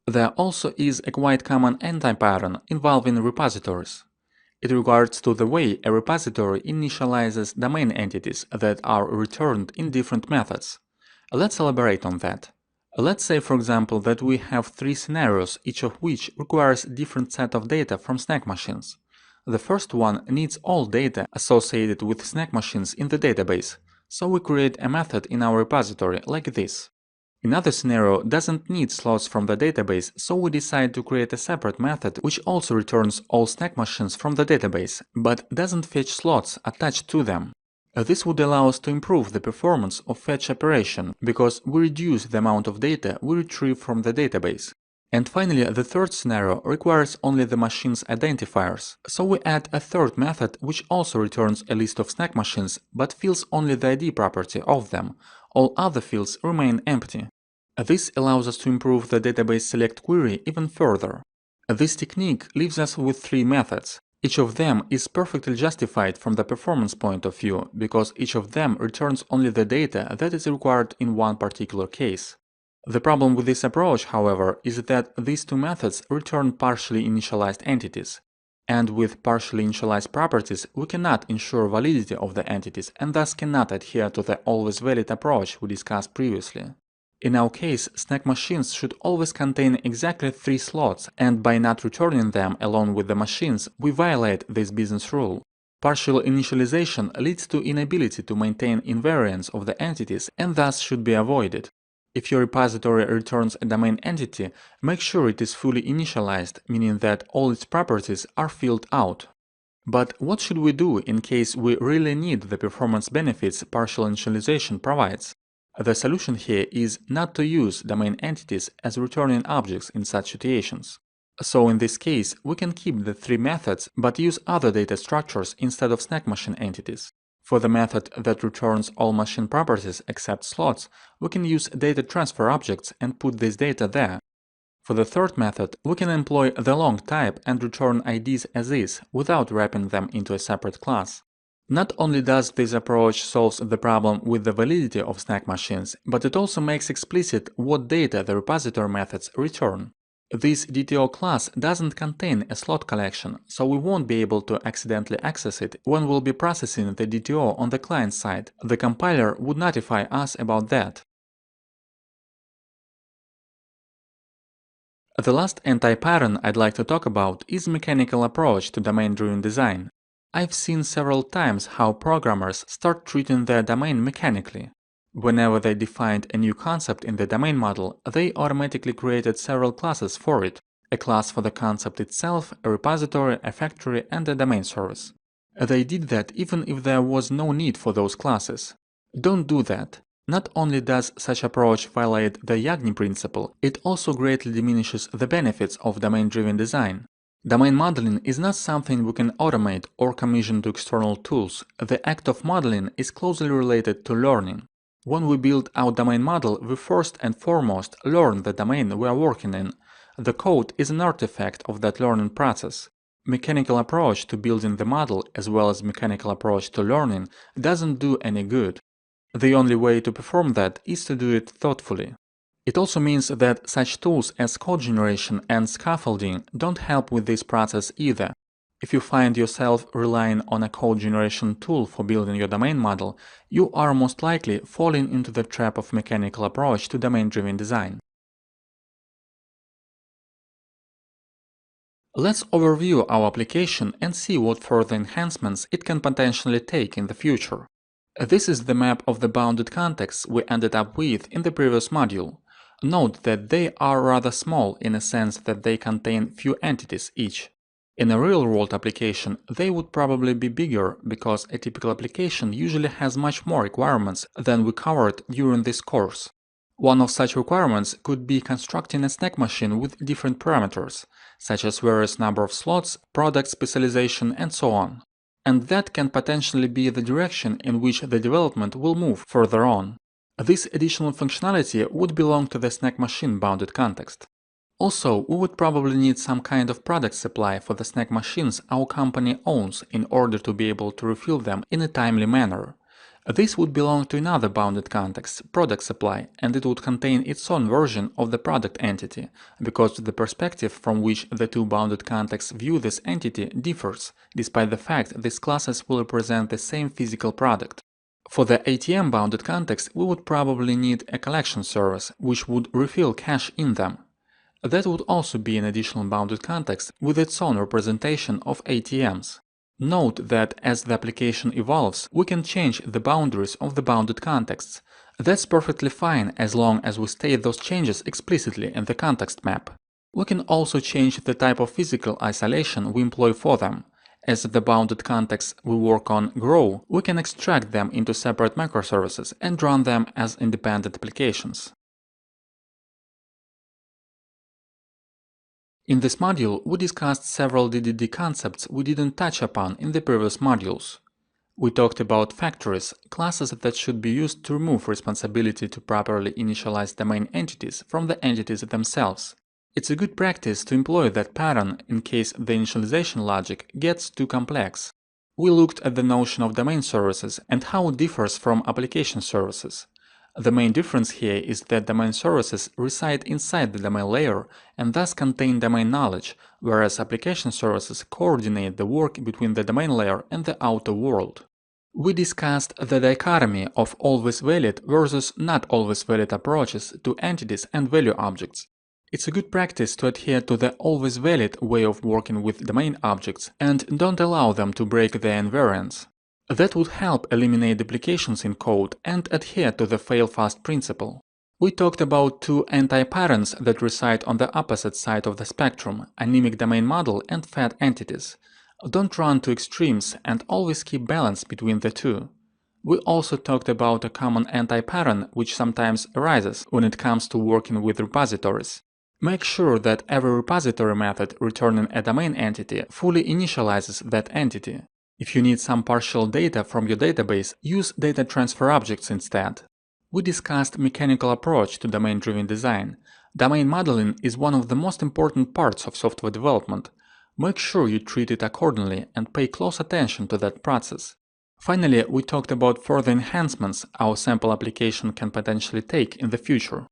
There also is a quite common anti-pattern involving repositories. It regards to the way a repository initializes domain entities that are returned in different methods. Let's elaborate on that. Let's say, for example, that we have three scenarios, each of which requires a different set of data from snack machines. The first one needs all data associated with snack machines in the database, so we create a method in our repository like this. Another scenario doesn't need slots from the database, so we decide to create a separate method which also returns all snack machines from the database, but doesn't fetch slots attached to them. This would allow us to improve the performance of fetch operation, because we reduce the amount of data we retrieve from the database. And finally, the third scenario requires only the machine's identifiers, so we add a third method which also returns a list of snack machines, but fills only the ID property of them. All other fields remain empty. This allows us to improve the database select query even further. This technique leaves us with three methods. Each of them is perfectly justified from the performance point of view, because each of them returns only the data that is required in one particular case. The problem with this approach, however, is that these two methods return partially initialized entities. And with partially initialized properties, we cannot ensure validity of the entities and thus cannot adhere to the always valid approach we discussed previously. In our case, snack machines should always contain exactly 3 slots, and by not returning them along with the machines, we violate this business rule. Partial initialization leads to inability to maintain invariance of the entities and thus should be avoided. If your repository returns a domain entity, make sure it is fully initialized, meaning that all its properties are filled out. But what should we do in case we really need the performance benefits partial initialization provides? The solution here is not to use domain entities as returning objects in such situations. So in this case, we can keep the 3 methods but use other data structures instead of snack machine entities. For the method that returns all machine properties except slots, we can use data transfer objects and put this data there. For the third method, we can employ the long type and return IDs as is without wrapping them into a separate class. Not only does this approach solve the problem with the validity of snack machines, but it also makes explicit what data the repository methods return. This DTO class doesn't contain a slot collection, so we won't be able to accidentally access it when we'll be processing the DTO on the client side. The compiler would notify us about that. The last anti-pattern I'd like to talk about is mechanical approach to domain-driven design. I've seen several times how programmers start treating their domain mechanically. Whenever they defined a new concept in the domain model, they automatically created several classes for it: a class for the concept itself, a repository, a factory, and a domain service. They did that even if there was no need for those classes. Don't do that. Not only does such approach violate the Yagni principle, it also greatly diminishes the benefits of domain-driven design. Domain modeling is not something we can automate or commission to external tools. The act of modeling is closely related to learning. When we build our domain model, we first and foremost learn the domain we are working in. The code is an artifact of that learning process. Mechanical approach to building the model, as well as mechanical approach to learning, doesn't do any good. The only way to perform that is to do it thoughtfully. It also means that such tools as code generation and scaffolding don't help with this process either. If you find yourself relying on a code generation tool for building your domain model, you are most likely falling into the trap of mechanical approach to domain-driven design. Let's overview our application and see what further enhancements it can potentially take in the future. This is the map of the bounded contexts we ended up with in the previous module. Note that they are rather small in a sense that they contain few entities each. In a real-world application, they would probably be bigger because a typical application usually has much more requirements than we covered during this course. One of such requirements could be constructing a snack machine with different parameters, such as various number of slots, product specialization, and so on. And that can potentially be the direction in which the development will move further on. This additional functionality would belong to the snack machine bounded context. Also, we would probably need some kind of product supply for the snack machines our company owns in order to be able to refill them in a timely manner. This would belong to another bounded context, product supply, and it would contain its own version of the product entity, because the perspective from which the two bounded contexts view this entity differs, despite the fact these classes will represent the same physical product. For the ATM bounded context, we would probably need a collection service, which would refill cash in them. That would also be an additional bounded context with its own representation of ATMs. Note that as the application evolves, we can change the boundaries of the bounded contexts. That's perfectly fine as long as we state those changes explicitly in the context map. We can also change the type of physical isolation we employ for them. As the bounded contexts we work on grow, we can extract them into separate microservices and run them as independent applications. In this module, we discussed several DDD concepts we didn't touch upon in the previous modules. We talked about factories, classes that should be used to remove responsibility to properly initialize domain entities from the entities themselves. It's a good practice to employ that pattern in case the initialization logic gets too complex. We looked at the notion of domain services and how it differs from application services. The main difference here is that domain services reside inside the domain layer and thus contain domain knowledge, whereas application services coordinate the work between the domain layer and the outer world. We discussed the dichotomy of always valid versus not always valid approaches to entities and value objects. It's a good practice to adhere to the always valid way of working with domain objects and don't allow them to break their invariance. That would help eliminate duplications in code and adhere to the fail-fast principle. We talked about two anti-patterns that reside on the opposite side of the spectrum, anemic domain model and fat entities. Don't run to extremes and always keep balance between the two. We also talked about a common anti-pattern which sometimes arises when it comes to working with repositories. Make sure that every repository method returning a domain entity fully initializes that entity. If you need some partial data from your database, use data transfer objects instead. We discussed mechanical approach to domain-driven design. Domain modeling is one of the most important parts of software development. Make sure you treat it accordingly and pay close attention to that process. Finally, we talked about further enhancements our sample application can potentially take in the future.